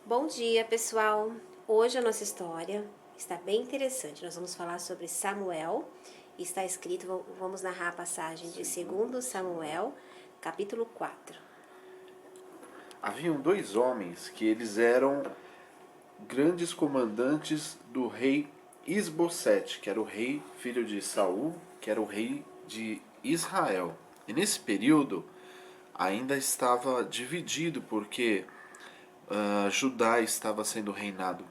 Bom dia, pessoal! Hoje a nossa história está bem interessante. Nós vamos falar sobre Samuel. Está escrito, vamos narrar a passagem de 2 Samuel, capítulo 4. Haviam dois homens que eles eram grandes comandantes do rei Isbosete, que era o rei filho de Saul, que era o rei de Israel. E nesse período ainda estava dividido, porque Judá estava sendo reinado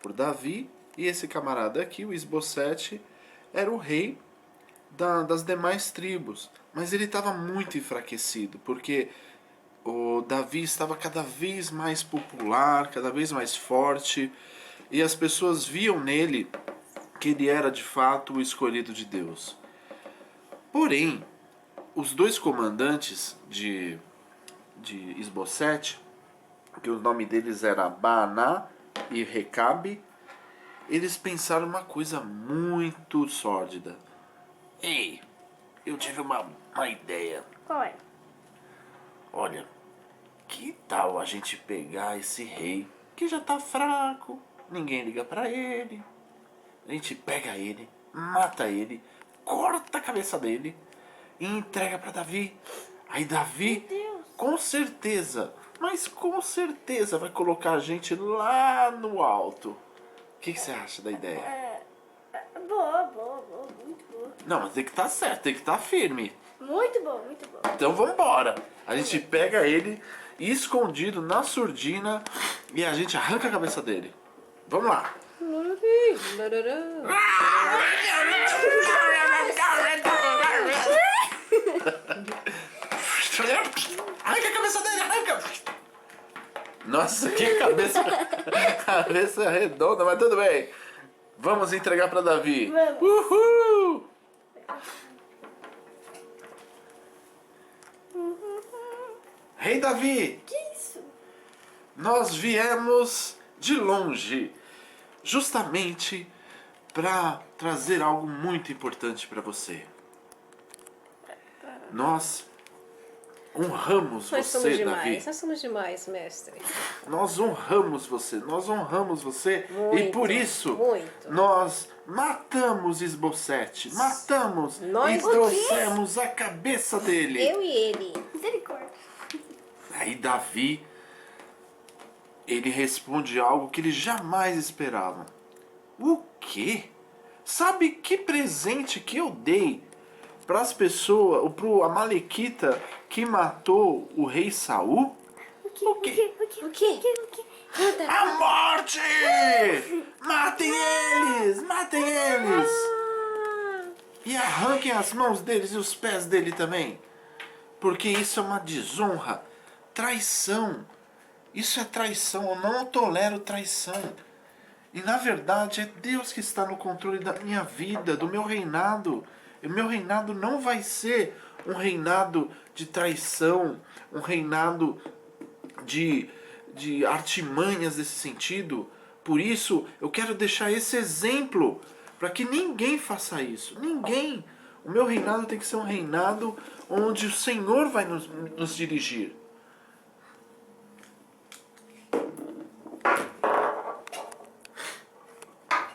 por Davi, e esse camarada aqui, o Isbosete, era o rei das demais tribos. Mas ele estava muito enfraquecido, porque o Davi estava cada vez mais popular, cada vez mais forte, e as pessoas viam nele que ele era de fato o escolhido de Deus. Porém, os dois comandantes de Isbosete, que o nome deles era Baaná e Recabe, eles pensaram uma coisa muito sórdida. Ei, eu tive uma ideia. Qual é? Olha, que tal a gente pegar esse rei que já tá fraco, ninguém liga pra ele. A gente pega ele, mata ele, corta a cabeça dele e entrega pra Davi. Aí Davi, com certeza, mas com certeza vai colocar a gente lá no alto. O que você acha da ideia? Boa, muito boa. Não, mas tem que estar certo, tem que estar firme. Muito boa, muito boa. Então vambora. A gente pega ele escondido na surdina e a gente arranca a cabeça dele. Vamos lá. Arranca a cabeça dele, arranca! Nossa, que cabeça, cabeça redonda, mas tudo bem. Vamos entregar para Davi. Vamos. Uhul! Rei Davi, Que isso? nós viemos de longe, justamente para trazer algo muito importante para você. Nós honramos Nós somos você, demais, Davi. nós somos demais, mestre. Nós honramos você, nós honramos você. Muito, e por isso muito. nós matamos Isbosete, matamos Nós e o quê? trouxemos a cabeça dele. Eu e ele. Misericórdia. Aí Davi, ele responde algo que ele jamais esperava. O quê? Sabe que presente que eu dei para as pessoas, pro Amalequita que matou o rei Saul? O que? O quê? O que? O quê? O que? Conta. A morte! Matem eles! Matem eles! E arranquem as mãos deles e os pés dele também. Porque isso é uma desonra. Traição. Isso é traição. Eu não tolero traição. E na verdade é Deus que está no controle da minha vida, do meu reinado. E o meu reinado não vai ser um reinado de traição, um reinado de artimanhas desse sentido. Por isso eu quero deixar esse exemplo para que ninguém faça isso. Ninguém. O meu reinado tem que ser um reinado onde o Senhor vai nos dirigir.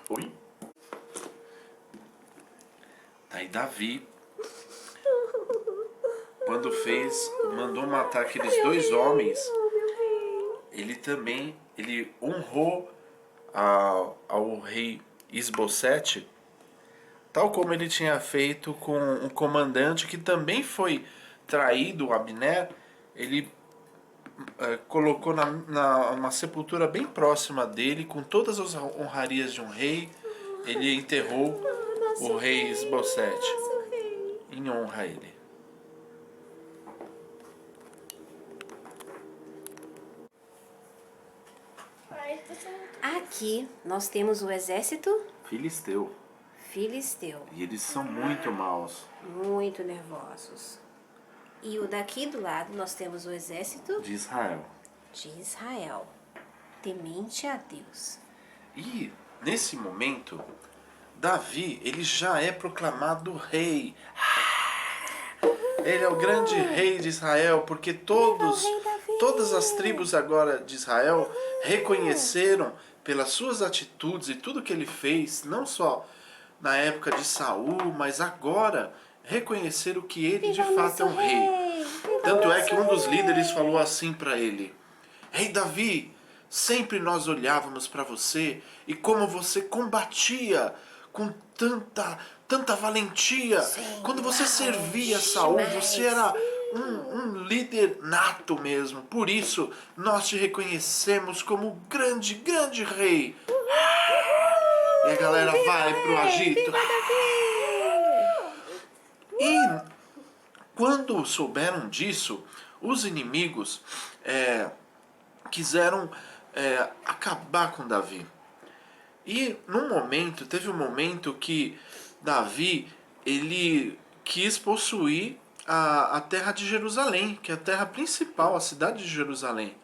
Oi? Aí Davi, quando mandou matar aqueles dois homens, ele honrou ao rei Isbosete, tal como ele tinha feito com um comandante que também foi traído, Abner. Ele colocou uma sepultura bem próxima dele, com todas as honrarias de um rei. Ele enterrou o rei Isbosete em honra a ele. Ai, tô sendo... Aqui nós temos o exército Filisteu. filisteu, E eles são muito maus. muito nervosos. E o daqui do lado nós temos o exército De Israel. de Israel, temente a Deus. E nesse momento, Davi, ele já é proclamado rei. Ele é o grande rei de Israel, porque todas as tribos agora de Israel reconheceram pelas suas atitudes e tudo que ele fez, não só na época de Saul, mas agora reconheceram que ele de fato é um rei. Tanto é que um dos líderes falou assim para ele: Rei Davi, sempre nós olhávamos para você e como você combatia com tanta valentia. Quando você servia Saul, você era um líder nato mesmo. Por isso, nós te reconhecemos como grande, grande rei. E a galera vai pro agito. E quando souberam disso, os inimigos quiseram acabar com Davi. E teve um momento que Davi, ele quis possuir a terra de Jerusalém, que é a terra principal, a cidade de Jerusalém.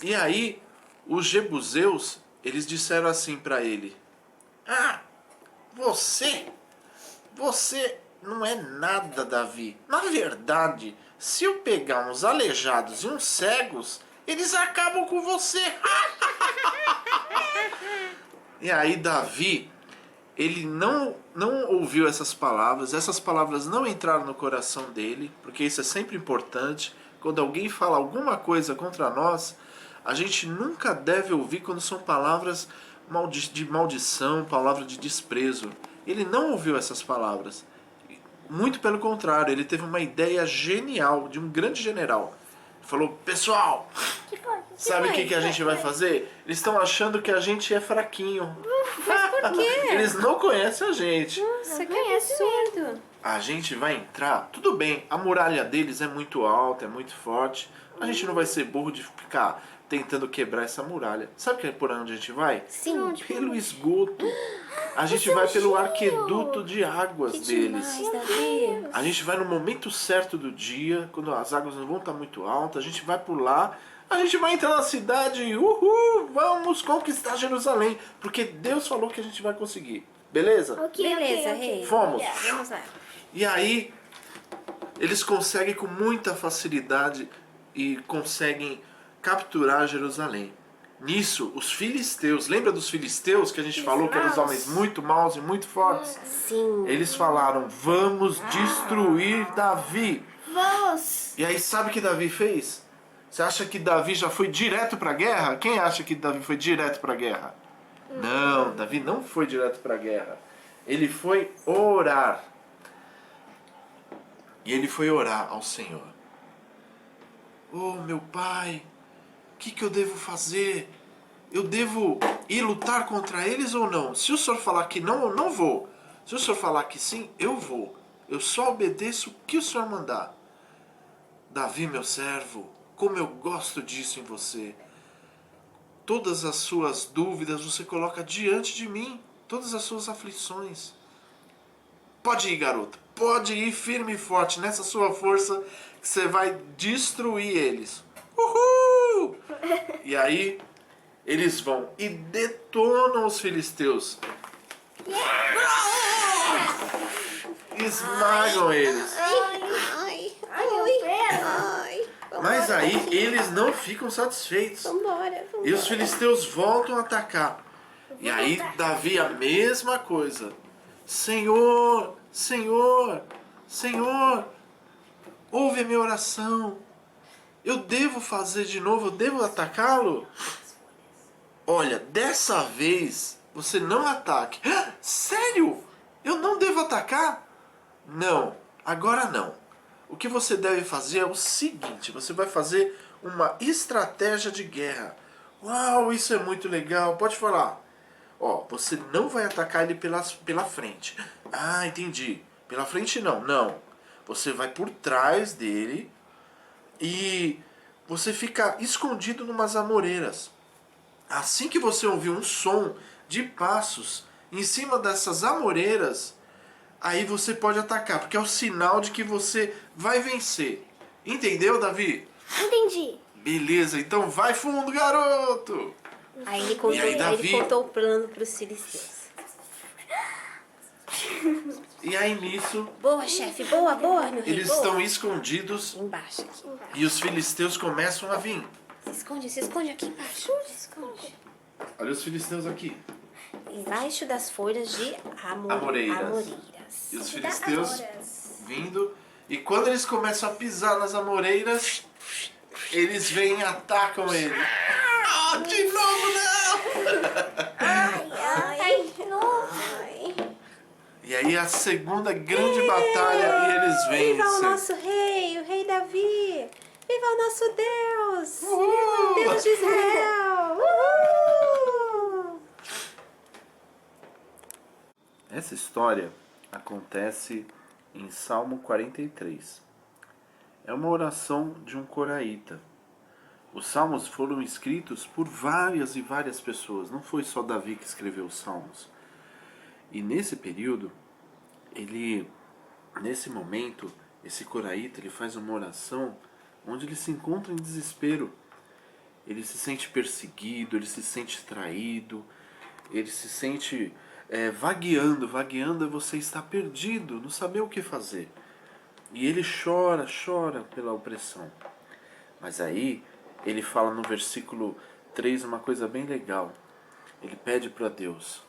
E aí, os jebuseus, eles disseram assim para ele: Ah, você não é nada, Davi. Na verdade, se eu pegar uns aleijados e uns cegos, eles acabam com você. E aí Davi, ele não ouviu essas palavras não entraram no coração dele, porque isso é sempre importante. Quando alguém fala alguma coisa contra nós, a gente nunca deve ouvir quando são palavras de maldição, palavras de desprezo. Ele não ouviu essas palavras. Muito pelo contrário, ele teve uma ideia genial de um grande general. Ele falou: pessoal, sabe o que a gente vai fazer? Eles estão achando que a gente é fraquinho. Mas por quê? Eles não conhecem a gente. Nossa, que absurdo. A gente vai entrar, tudo bem, a muralha deles é muito alta, é muito forte. A gente não vai ser burro de ficar tentando quebrar essa muralha. Sabe por onde a gente vai? Sim. Pelo esgoto. A gente vai pelo arqueduto de águas deles. Demais, Davi. A gente vai no momento certo do dia, quando as águas não vão estar muito altas, a gente vai por lá, a gente vai entrar na cidade e vamos conquistar Jerusalém, porque Deus falou que a gente vai conseguir. Beleza? Beleza, rei. Fomos. Vamos lá. E aí, eles conseguem com muita facilidade e conseguem capturar Jerusalém. Nisso, os filisteus, lembra dos filisteus que a gente falou que eram os homens muito maus e muito fortes? Sim. Eles falaram: vamos destruir Davi. Vamos! E aí sabe o que Davi fez? Você acha que Davi já foi direto para a guerra? Quem acha que Davi foi direto para a guerra? Não, Davi não foi direto para a guerra. Ele foi orar. E ele foi orar ao Senhor. Oh, meu pai, o que eu devo fazer? Eu devo ir lutar contra eles ou não? Se o senhor falar que não, eu não vou. Se o senhor falar que sim, eu vou. Eu só obedeço o que o senhor mandar. Davi, meu servo, como eu gosto disso em você. Todas as suas dúvidas você coloca diante de mim. Todas as suas aflições. Pode ir, garoto. Pode ir firme e forte nessa sua força que você vai destruir eles. Uhul! E aí, eles vão e detonam os filisteus. Esmagam eles. Mas aí, eles não ficam satisfeitos. Vambora. E os filisteus voltam a atacar. E aí, Davi, a mesma coisa. Senhor, Senhor, Senhor, ouve a minha oração. Eu devo fazer de novo? Eu devo atacá-lo? Olha, dessa vez você não ataque. Sério? Eu não devo atacar? Não, agora não. O que você deve fazer é o seguinte: você vai fazer uma estratégia de guerra. Uau, isso é muito legal. Pode falar. Ó, você não vai atacar ele pela frente. Ah, entendi. Pela frente não, não. Você vai por trás dele e você fica escondido numas amoreiras. Assim que você ouvir um som de passos em cima dessas amoreiras, aí você pode atacar, porque é o sinal de que você vai vencer. Entendeu, Davi? Entendi. Beleza, então vai fundo, garoto! Aí ele contou, E aí, Davi? ele contou o plano para os filisteus. E aí nisso, Boa, chefe. Boa, boa, meu rei. eles boa. estão escondidos Embaixo aqui. Embaixo. e os filisteus começam a vir. Se esconde aqui embaixo. Se esconde. Olha os filisteus aqui. Embaixo das folhas de Amoreiras. amoreiras. E os filisteus vindo. E quando eles começam a pisar nas amoreiras, eles vêm e atacam ele. Ah, de novo não! Ai, de novo. E aí a segunda grande batalha e eles Viva o vencem. nosso rei, o rei Davi. Viva o nosso Deus. Uhul! Deus de Israel. Uhul! Essa história acontece em Salmo 43. É uma oração de um coraíta. Os salmos foram escritos por várias e várias pessoas. Não foi só Davi que escreveu os salmos. E nesse período, nesse momento, esse coraíta, ele faz uma oração onde ele se encontra em desespero. Ele se sente perseguido, ele se sente traído, ele se sente vagueando. Vagueando é você estar perdido, não saber o que fazer. E ele chora pela opressão. Mas aí, ele fala no versículo 3 uma coisa bem legal. Ele pede para Deus: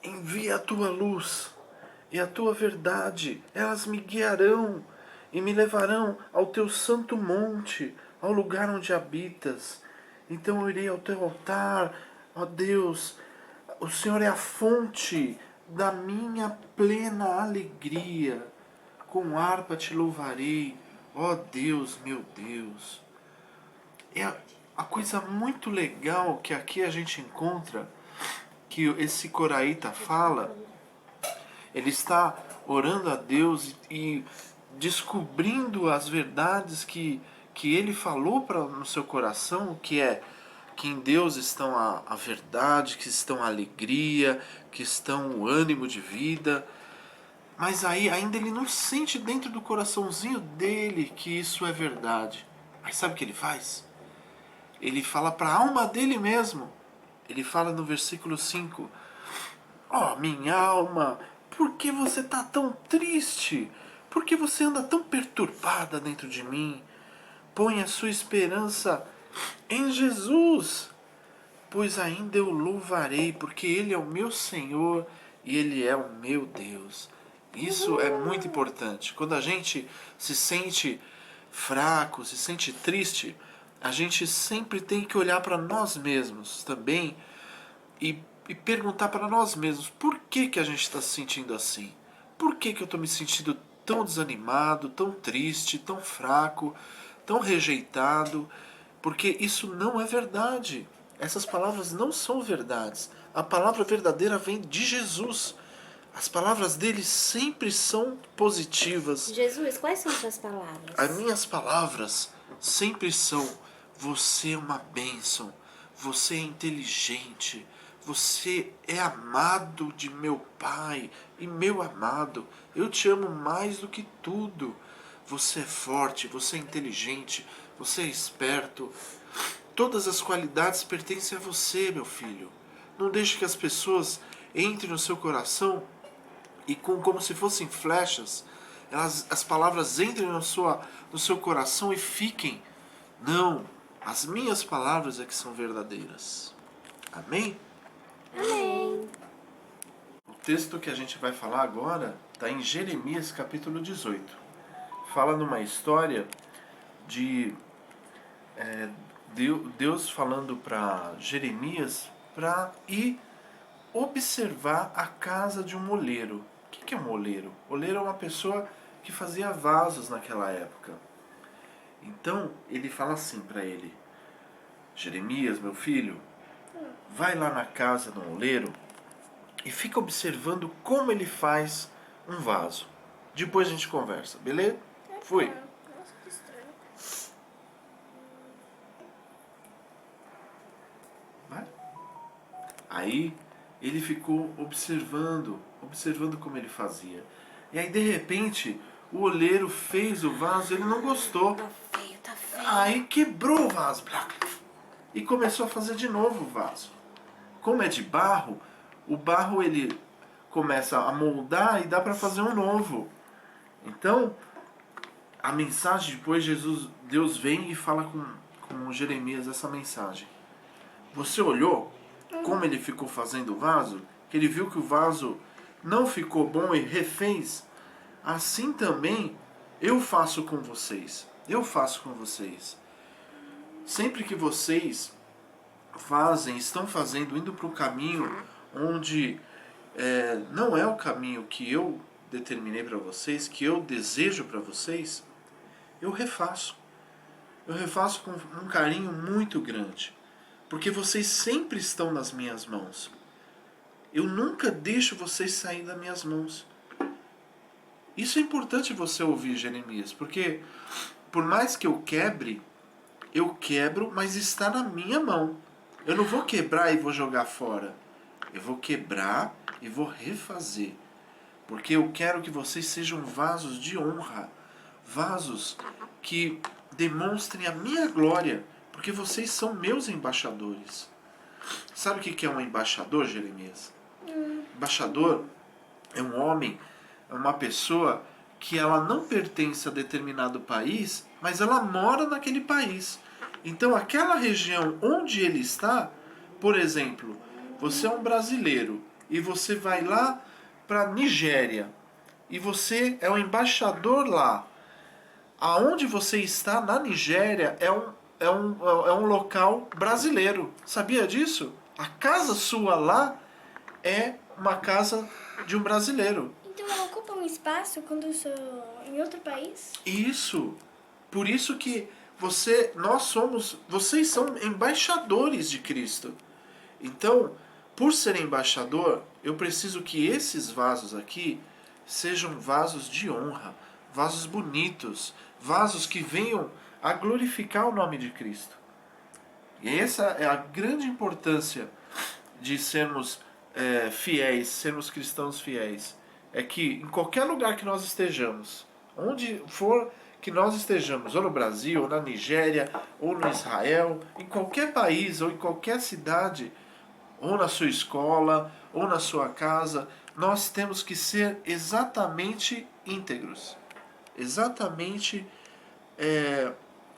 envia a tua luz e a tua verdade, elas me guiarão e me levarão ao teu santo monte, ao lugar onde habitas. Então eu irei ao teu altar, ó Deus, o Senhor é a fonte da minha plena alegria. Com harpa te louvarei, ó Deus, meu Deus. É a coisa muito legal que aqui a gente encontra, que esse coraíta fala, ele está orando a Deus e descobrindo as verdades que ele falou no seu coração, que é que em Deus estão a verdade, que estão a alegria, que estão o ânimo de vida. Mas aí ainda ele não sente dentro do coraçãozinho dele que isso é verdade. Aí sabe o que ele faz? Ele fala para a alma dele mesmo. Ele fala no versículo 5: ó, minha alma, por que você está tão triste? Por que você anda tão perturbada dentro de mim? Põe a sua esperança em Jesus, pois ainda eu louvarei, porque Ele é o meu Senhor e Ele é o meu Deus. Isso é muito importante. Quando a gente se sente fraco, se sente triste, a gente sempre tem que olhar para nós mesmos também e perguntar para nós mesmos por que a gente está se sentindo assim. Por que eu estou me sentindo tão desanimado, tão triste, tão fraco, tão rejeitado? Porque isso não é verdade. Essas palavras não são verdades. A palavra verdadeira vem de Jesus. As palavras dele sempre são positivas. Jesus, quais são suas palavras? As minhas palavras sempre são: você é uma bênção, você é inteligente, você é amado de meu Pai e meu amado. Eu te amo mais do que tudo. Você é forte, você é inteligente, você é esperto. Todas as qualidades pertencem a você, meu filho. Não deixe que as pessoas entrem no seu coração e como se fossem flechas, as palavras entrem no seu coração e fiquem. Não, as minhas palavras é que são verdadeiras. Amém? Amém. O texto que a gente vai falar agora está em Jeremias capítulo 18. Fala numa história de Deus falando para Jeremias para ir observar a casa de um moleiro. O que é um moleiro? Moleiro é uma pessoa que fazia vasos naquela época. Então ele fala assim para ele: Jeremias, meu filho, vai lá na casa do moleiro e fica observando como ele faz um vaso. Depois a gente conversa, beleza? Fui. Nossa, que estranho. Vai. Aí ele ficou observando como ele fazia. E aí de repente o oleiro fez o vaso, ele não gostou. Tá feio, tá feio. Aí quebrou o vaso. E começou a fazer de novo o vaso. Como é de barro, o barro ele começa a moldar e dá para fazer um novo. Então, a mensagem depois, Deus vem e fala com Jeremias essa mensagem. Você olhou como ele ficou fazendo o vaso? Que ele viu que o vaso não ficou bom e refez? Assim também eu faço com vocês. Eu faço com vocês. Sempre que vocês estão fazendo, indo para um caminho onde não é o caminho que eu determinei para vocês, que eu desejo para vocês, eu refaço. Eu refaço com um carinho muito grande. Porque vocês sempre estão nas minhas mãos. Eu nunca deixo vocês sair das minhas mãos. Isso é importante você ouvir, Jeremias, porque por mais que eu quebro, mas está na minha mão. Eu não vou quebrar e vou jogar fora. Eu vou quebrar e vou refazer. Porque eu quero que vocês sejam vasos de honra. Vasos que demonstrem a minha glória. Porque vocês são meus embaixadores. Sabe o que é um embaixador, Jeremias? Embaixador é um homem, é uma pessoa que ela não pertence a determinado país, mas ela mora naquele país. Então aquela região onde ele está, por exemplo, você é um brasileiro e você vai lá para Nigéria e você é o embaixador lá. Aonde você está na Nigéria é um local brasileiro. Sabia disso? A casa sua lá é uma casa de um brasileiro. Então ela ocupa um espaço quando eu sou em outro país? Isso. Por isso que vocês são embaixadores de Cristo. Então, por ser embaixador, eu preciso que esses vasos aqui sejam vasos de honra, vasos bonitos, vasos que venham a glorificar o nome de Cristo. E essa é a grande importância de sermos fiéis, sermos cristãos fiéis. É que em qualquer lugar que nós estejamos, onde for que nós estejamos, ou no Brasil, ou na Nigéria, ou no Israel, em qualquer país, ou em qualquer cidade, ou na sua escola, ou na sua casa, nós temos que ser exatamente íntegros. Exatamente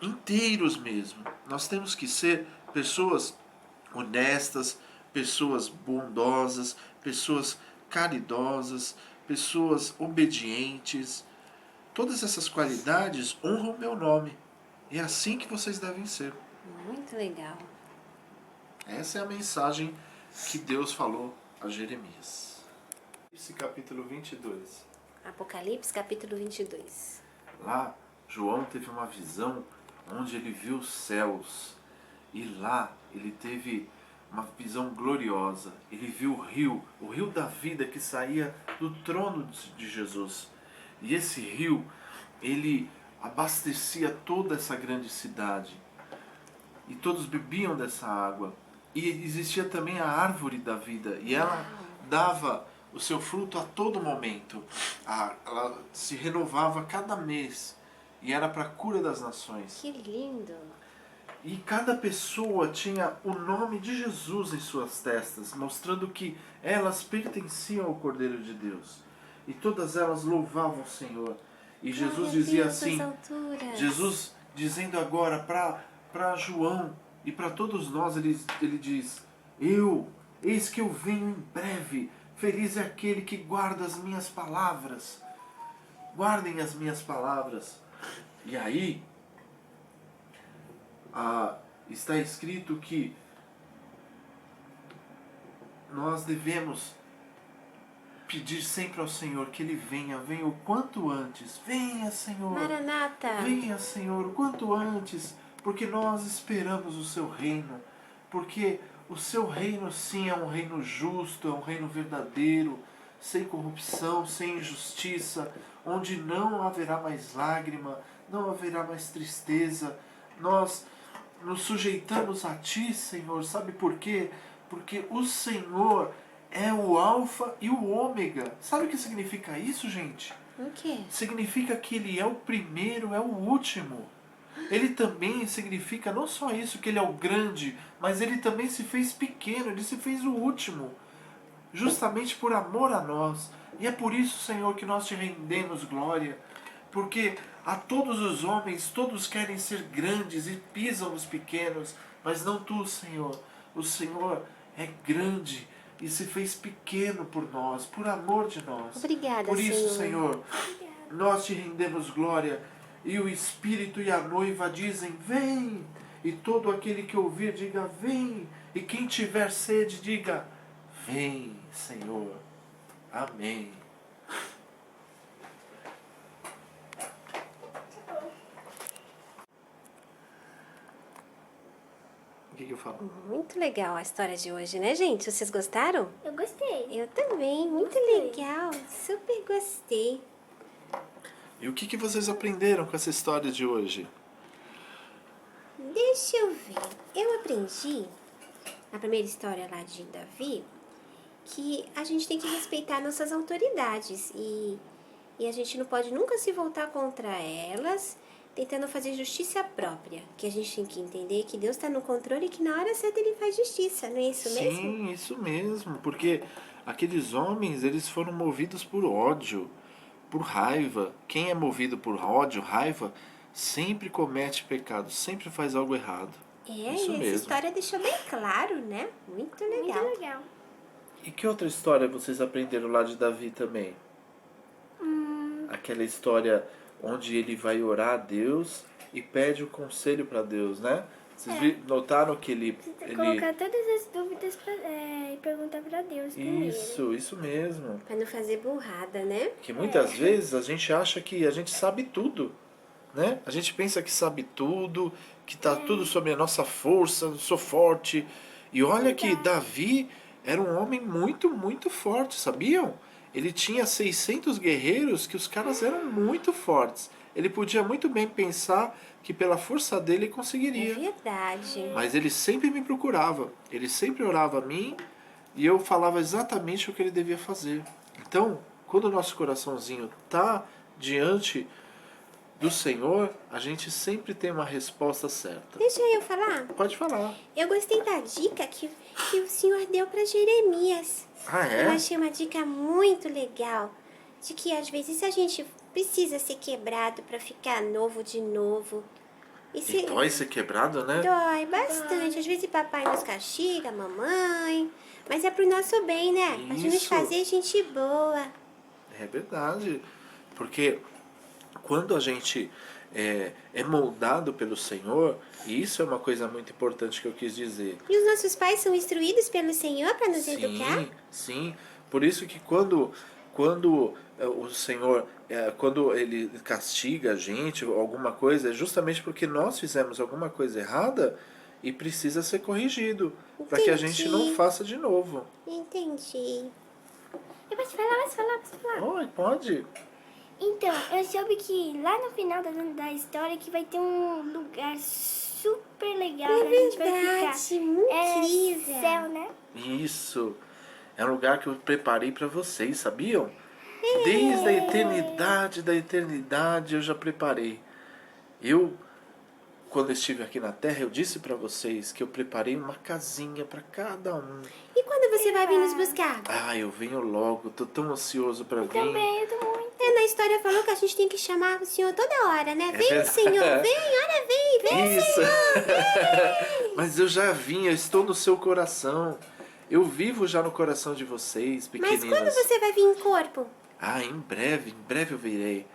inteiros mesmo. Nós temos que ser pessoas honestas, pessoas bondosas, pessoas caridosas, pessoas obedientes. Todas essas qualidades honram o meu nome. É assim que vocês devem ser. Muito legal. Essa é a mensagem que Deus falou a Jeremias. Esse capítulo 22. Apocalipse, capítulo 22. Lá, João teve uma visão onde ele viu os céus. E lá ele teve uma visão gloriosa. Ele viu o rio da vida que saía do trono de Jesus. E esse rio, ele abastecia toda essa grande cidade. E todos bebiam dessa água. E existia também a árvore da vida. E ela dava o seu fruto a todo momento. Ela se renovava cada mês. E era para a cura das nações. Que lindo! E cada pessoa tinha o nome de Jesus em suas testas, mostrando que elas pertenciam ao Cordeiro de Deus. E todas elas louvavam o Senhor. E Jesus dizia assim, Jesus dizendo agora para João e para todos nós, ele diz, eis que eu venho em breve, feliz é aquele que guarda as minhas palavras. Guardem as minhas palavras. E aí, está escrito que nós devemos pedir sempre ao Senhor que Ele venha o quanto antes. Venha, Senhor. Maranata! Venha, Senhor, o quanto antes, porque nós esperamos o Seu reino. Porque o Seu reino, sim, é um reino justo, é um reino verdadeiro, sem corrupção, sem injustiça, onde não haverá mais lágrima, não haverá mais tristeza. Nós nos sujeitamos a Ti, Senhor. Sabe por quê? Porque o Senhor é o alfa e o ômega. Sabe o que significa isso, gente? O quê? Significa que Ele é o primeiro, é o último. Ele também significa não só isso, que Ele é o grande, mas Ele também se fez pequeno, Ele se fez o último. justamente por amor a nós. E é por isso, Senhor, que nós te rendemos glória. Porque a todos os homens, todos querem ser grandes e pisam os pequenos, mas não tu, Senhor. O Senhor é grande e se fez pequeno por nós, por amor de nós. Obrigada, por isso, Senhor. Senhor, nós te rendemos glória. E o Espírito e a noiva dizem, vem. E todo aquele que ouvir, diga, vem. E quem tiver sede, diga, vem, Senhor. Amém. O que eu falo? Muito legal a história de hoje, né, gente? Vocês gostaram? Eu gostei. Eu também, muito Gostei. legal. Super gostei. E o que vocês aprenderam com essa história de hoje? Deixa eu ver. Eu aprendi, na primeira história lá de Davi, que a gente tem que respeitar nossas autoridades e a gente não pode nunca se voltar contra elas, tentando fazer justiça própria. Que a gente tem que entender que Deus está no controle e que na hora certa Ele faz justiça, não é isso mesmo? Sim, isso mesmo. Porque aqueles homens, eles foram movidos por ódio, por raiva. Quem é movido por ódio, raiva, sempre comete pecado, sempre faz algo errado. É, Isso e essa mesmo. história deixou bem claro, né? Muito legal. Muito legal. E que outra história vocês aprenderam lá de Davi também? Aquela história onde ele vai orar a Deus e pede o conselho para Deus, né? Vocês notaram que ele Colocar todas as dúvidas e perguntar pra Deus primeiro. Isso mesmo. Pra não fazer burrada, né? Que muitas vezes a gente acha que a gente sabe tudo, né? A gente pensa que sabe tudo, que tá tudo sob a nossa força, eu sou forte. E olha que Davi era um homem muito, muito forte, sabiam? Ele tinha 600 guerreiros que os caras eram muito fortes. Ele podia muito bem pensar que pela força dele É conseguiria. verdade. Mas ele sempre me procurava, ele sempre orava a mim e eu falava exatamente o que ele devia fazer. Então, quando o nosso coraçãozinho está diante do Senhor, a gente sempre tem uma resposta certa. Deixa eu falar. Pode falar. Eu gostei da dica que o Senhor deu para Jeremias. Ah, Eu é? achei uma dica muito legal. De que às vezes a gente precisa ser quebrado para ficar novo de novo. E dói ser quebrado, né? Dói bastante. Às vezes papai nos castiga, mamãe. Mas é pro nosso bem, né? Pra gente Isso. fazer gente boa. É verdade. Porque quando a gente é moldado pelo Senhor, e isso é uma coisa muito importante que eu quis dizer. E os nossos pais são instruídos pelo Senhor para nos educar? Sim, sim. Por isso que quando o Senhor, quando Ele castiga a gente, alguma coisa, é justamente porque nós fizemos alguma coisa errada e precisa ser corrigido. Para que a gente não Entendi. faça de novo. Entendi. Eu posso falar, posso falar. Oi, pode? Então, eu soube que lá no final da história que vai ter um lugar super legal É que a gente vai verdade, ficar. incrível. É céu, né? Isso. É um lugar que eu preparei para vocês, sabiam? Desde a eternidade da eternidade eu já preparei. Quando estive aqui na Terra, eu disse para vocês que eu preparei uma casinha para cada um. E quando você vai vir nos buscar? Ah, eu venho logo, tô tão ansioso para vir. Também, eu tô muito. Na história falou que a gente tem que chamar o Senhor toda hora, né? Vem, verdade. Senhor, vem, olha, vem. Isso. Mas eu já vim, eu estou no seu coração. Eu vivo já no coração de vocês, Mas pequeninas. quando você vai vir em corpo? Ah, em breve eu virei.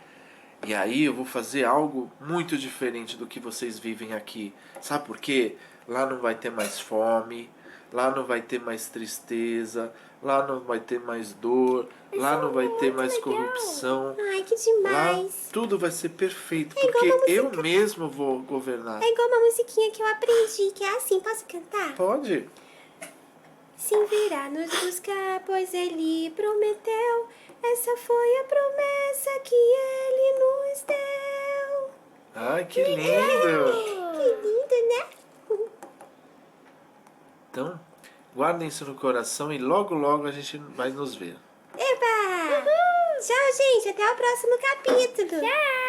E aí eu vou fazer algo muito diferente do que vocês vivem aqui. Sabe por quê? Lá não vai ter mais fome, lá não vai ter mais tristeza, lá não vai ter mais dor, lá não vai ter mais corrupção. Ai, que Lá demais. tudo vai ser perfeito, igual porque uma eu mesmo vou governar. É igual uma musiquinha que eu aprendi, que é assim, posso cantar? Pode? Sim, virá nos buscar, pois ele prometeu. Essa foi a promessa que ele nos deu. Ai, que lindo! Que lindo, né? Então, guardem isso no coração e logo, logo a gente vai nos ver. Eba! Tchau, gente. Até o próximo capítulo. Tchau!